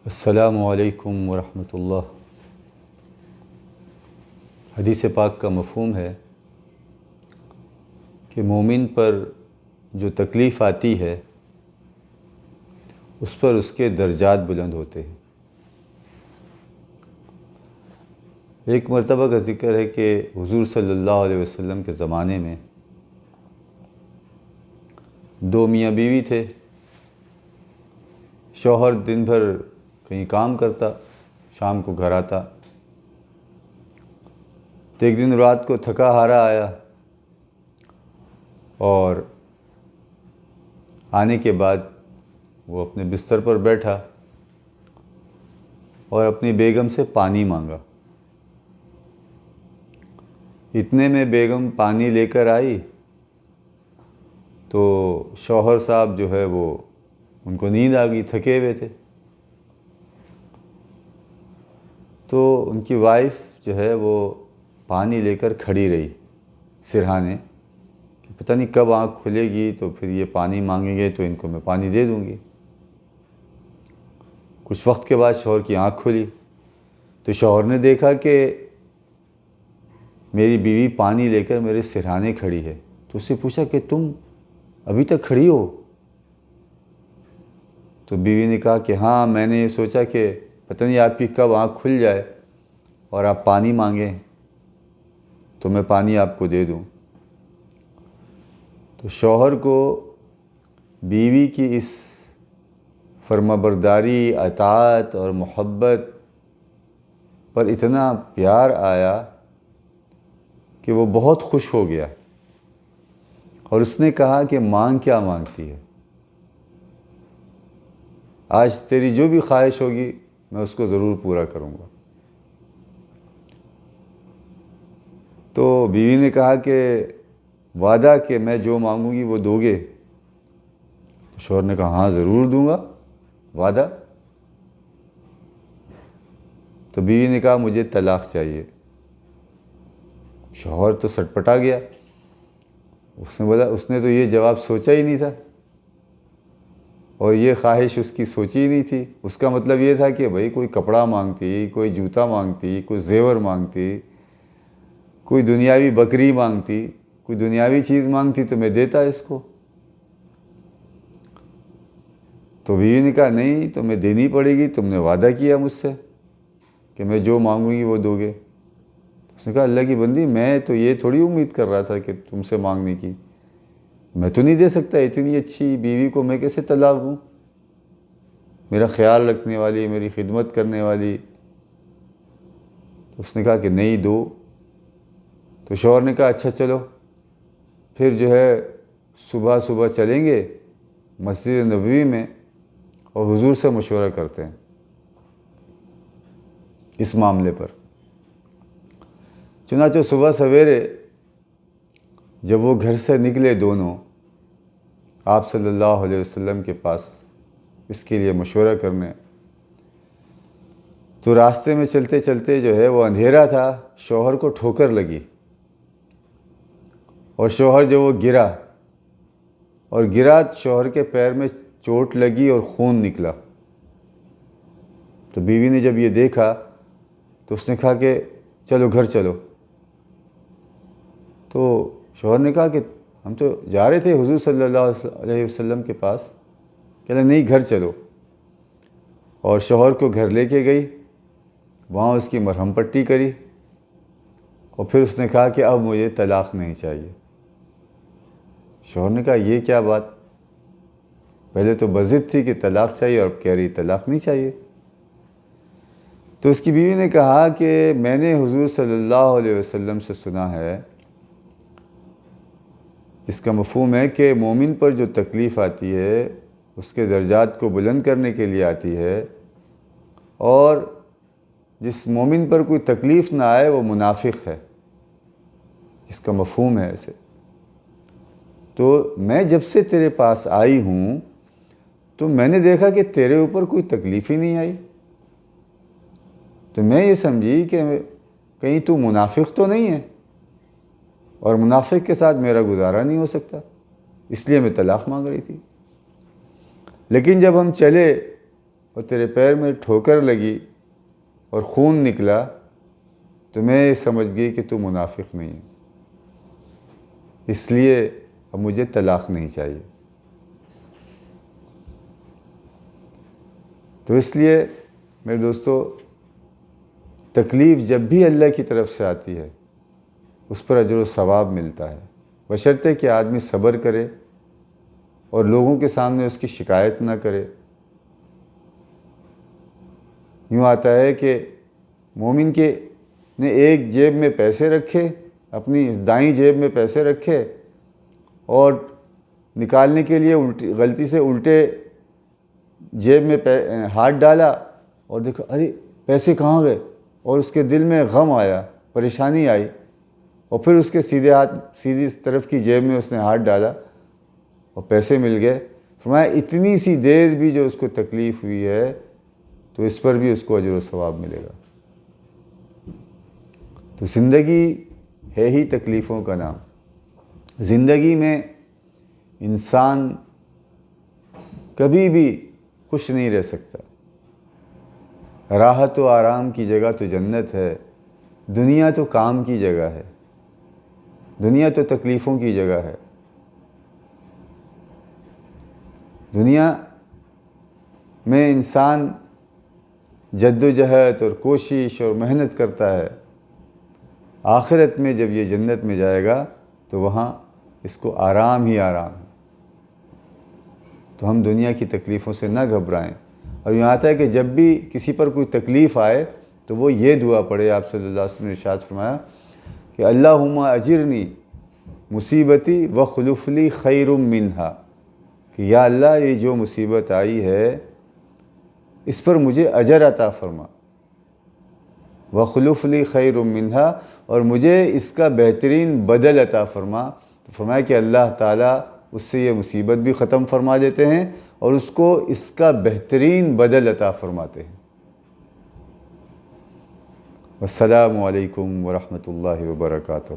السلام علیکم ورحمۃ اللہ۔ حدیث پاک کا مفہوم ہے کہ مومن پر جو تکلیف آتی ہے اس پر اس کے درجات بلند ہوتے ہیں۔ ایک مرتبہ کا ذکر ہے کہ حضور صلی اللہ علیہ وسلم کے زمانے میں دو میاں بیوی تھے۔ شوہر دن بھر کہیں کام کرتا، شام کو گھر آتا، تو ایک دن رات کو تھکا ہارا آیا اور آنے کے بعد وہ اپنے بستر پر بیٹھا اور اپنی بیگم سے پانی مانگا۔ اتنے میں بیگم پانی لے کر آئی تو شوہر صاحب جو ہے وہ ان کو نیند آ گئی، تھکے ہوئے تھے، تو ان کی وائف جو ہے وہ پانی لے کر کھڑی رہی سرہانے کہ پتہ نہیں کب آنکھ کھلے گی تو پھر یہ پانی مانگیں گے تو ان کو میں پانی دے دوں گی۔ کچھ وقت کے بعد شوہر کی آنکھ کھلی تو شوہر نے دیکھا کہ میری بیوی پانی لے کر میرے سرہانے کھڑی ہے، تو اس سے پوچھا کہ تم ابھی تک کھڑی ہو؟ تو بیوی نے کہا کہ ہاں، میں نے یہ سوچا کہ پتہ نہیں آپ کی کب آنکھ کھل جائے اور آپ پانی مانگیں تو میں پانی آپ کو دے دوں۔ تو شوہر کو بیوی کی اس فرمانبرداری، اطاعت اور محبت پر اتنا پیار آیا کہ وہ بہت خوش ہو گیا اور اس نے کہا کہ مانگ کیا مانگتی ہے، آج تیری جو بھی خواہش ہوگی میں اس کو ضرور پورا کروں گا۔ تو بیوی نے کہا کہ وعدہ کہ میں جو مانگوں گی وہ دو گے؟ تو شوہر نے کہا ہاں ضرور دوں گا، وعدہ۔ تو بیوی نے کہا مجھے طلاق چاہیے۔ شوہر تو سٹپٹا گیا، اس نے بولا اس نے تو یہ جواب سوچا ہی نہیں تھا اور یہ خواہش اس کی سوچی ہی نہیں تھی۔ اس کا مطلب یہ تھا کہ بھئی کوئی کپڑا مانگتی، کوئی جوتا مانگتی، کوئی زیور مانگتی، کوئی دنیاوی بکری مانگتی، کوئی دنیاوی چیز مانگتی تو میں دیتا اس کو۔ تو بیوی نے کہا نہیں، تمہیں دینی پڑے گی، تم نے وعدہ کیا مجھ سے کہ میں جو مانگوں گی وہ دو گے۔ اس نے کہا اللہ کی بندی، میں تو یہ تھوڑی امید کر رہا تھا کہ تم سے مانگنے کی، میں تو نہیں دے سکتا، اتنی اچھی بیوی کو میں کیسے طلاق دوں؟ میرا خیال رکھنے والی، میری خدمت کرنے والی۔ اس نے کہا کہ نہیں دو۔ تو شوہر نے کہا اچھا چلو، پھر جو ہے صبح صبح چلیں گے مسجد نبوی میں اور حضور سے مشورہ کرتے ہیں اس معاملے پر۔ چنانچہ صبح سویرے جب وہ گھر سے نکلے دونوں آپ صلی اللہ علیہ وسلم کے پاس اس کے لیے مشورہ کرنے، تو راستے میں چلتے چلتے جو ہے وہ اندھیرا تھا، شوہر کو ٹھوکر لگی اور شوہر جو وہ گرا شوہر کے پیر میں چوٹ لگی اور خون نکلا۔ تو بیوی نے جب یہ دیکھا تو اس نے کہا کہ چلو گھر چلو۔ تو شوہر نے کہا کہ ہم تو جا رہے تھے حضور صلی اللہ علیہ وسلم کے پاس، کہا نہیں گھر چلو، اور شوہر کو گھر لے کے گئی، وہاں اس کی مرہم پٹی کری اور پھر اس نے کہا کہ اب مجھے طلاق نہیں چاہیے۔ شوہر نے کہا یہ کیا بات، پہلے تو بضد تھی کہ طلاق چاہیے اور اب کہہ رہی طلاق نہیں چاہیے۔ تو اس کی بیوی نے کہا کہ میں نے حضور صلی اللہ علیہ وسلم سے سنا ہے، اس کا مفہوم ہے کہ مومن پر جو تکلیف آتی ہے اس کے درجات کو بلند کرنے کے لیے آتی ہے، اور جس مومن پر کوئی تکلیف نہ آئے وہ منافق ہے، اس کا مفہوم ہے ایسے۔ تو میں جب سے تیرے پاس آئی ہوں تو میں نے دیکھا کہ تیرے اوپر کوئی تکلیف ہی نہیں آئی، تو میں یہ سمجھی کہ کہیں تو منافق تو نہیں ہے، اور منافق کے ساتھ میرا گزارا نہیں ہو سکتا، اس لیے میں طلاق مانگ رہی تھی۔ لیکن جب ہم چلے اور تیرے پیر میں ٹھوکر لگی اور خون نکلا تو میں سمجھ گئی کہ تو منافق نہیں ہے، اس لیے اب مجھے طلاق نہیں چاہیے۔ تو اس لیے میرے دوستو، تکلیف جب بھی اللہ کی طرف سے آتی ہے اس پر اجر و ثواب ملتا ہے، بشرطے کہ آدمی صبر کرے اور لوگوں کے سامنے اس کی شکایت نہ کرے۔ یوں آتا ہے کہ مومن کے نے ایک جیب میں پیسے رکھے، اپنی دائیں جیب میں پیسے رکھے اور نکالنے کے لیے غلطی سے الٹے جیب میں ہاتھ ڈالا اور دیکھا ارے پیسے کہاں گئے، اور اس کے دل میں غم آیا، پریشانی آئی، اور پھر اس کے سیدھی طرف کی جیب میں اس نے ہاتھ ڈالا اور پیسے مل گئے۔ فرمایا اتنی سی دیر بھی جو اس کو تکلیف ہوئی ہے تو اس پر بھی اس کو اجر و ثواب ملے گا۔ تو زندگی ہے ہی تکلیفوں کا نام۔ زندگی میں انسان کبھی بھی خوش نہیں رہ سکتا۔ راحت و آرام کی جگہ تو جنت ہے، دنیا تو کام کی جگہ ہے، دنیا تو تکلیفوں کی جگہ ہے۔ دنیا میں انسان جد و جہد اور کوشش اور محنت کرتا ہے، آخرت میں جب یہ جنت میں جائے گا تو وہاں اس کو آرام ہی آرام ہے۔ تو ہم دنیا کی تکلیفوں سے نہ گھبرائیں، اور یوں آتا ہے کہ جب بھی کسی پر کوئی تکلیف آئے تو وہ یہ دعا پڑھے۔ آپ صلی اللہ علیہ وسلم نے ارشاد فرمایا کہ اللہم اجرنی مصیبتی وخلف لی خیر منہا، کہ یا اللہ یہ جو مصیبت آئی ہے اس پر مجھے اجر عطا فرما، وخلف لی خیر منہا، اور مجھے اس کا بہترین بدل عطا فرما۔ تو فرمایا کہ اللہ تعالیٰ اس سے یہ مصیبت بھی ختم فرما دیتے ہیں اور اس کو اس کا بہترین بدل عطا فرماتے ہیں۔ السلام علیکم ورحمۃ اللہ وبرکاتہ۔